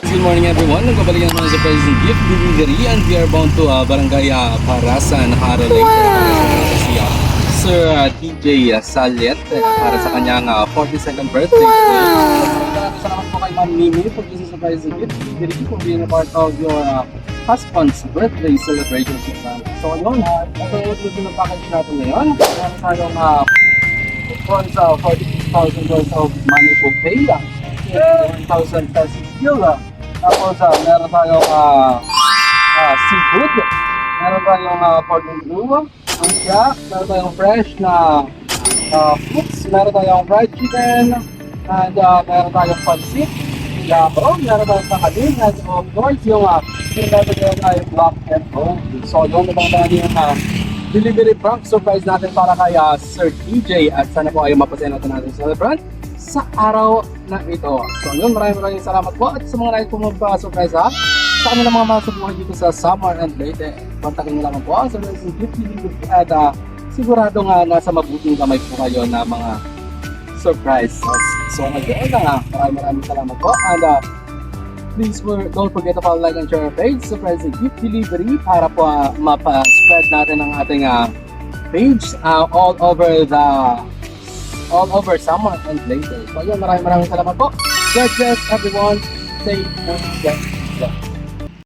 Good morning everyone. Nagbabalik naman sa President Gift Delivery and we are bound to Barangay Parasan, Haralay. Si Sir DJ Salet para sa kanyang 42nd birthday. Salamat po kay Ma'am Mimi for this surprise gift delivery for being a part of your husband's birthday celebration. So yun, ito yung package natin ngayon. Meron tayong from sa 46,000 worth of money po pay, 1,000 pesos bill. Tapos meron tayong seafood, meron tayong cordon bleu, meron tayong fresh na fruits, meron tayong fried chicken, and meron tayong pancit, meron tayong kakadin, and of course yung meron tayong black and gold. So yun, nabang yung delivery prank surprise natin para kay Sir DJ at sana po ay mapasaya natin celebrant sa araw na ito. So yun, maraming salamat po at sa mga nais po magpa-surprise sa kanilang mga masubuhay dito sa Samar and Leyte. Kontakin nyo lamang po sa President Gift Delivery at sigurado nga nasa mabuting kamay po kayo na mga surprise. So ngayon maraming salamat po and please don't forget to follow, like, and share our page sa President Gift Delivery para po mapa-spread natin ang ating page all over Samar and Leyte. So yun, maraming salamat po. God bless everyone. Stay and get well.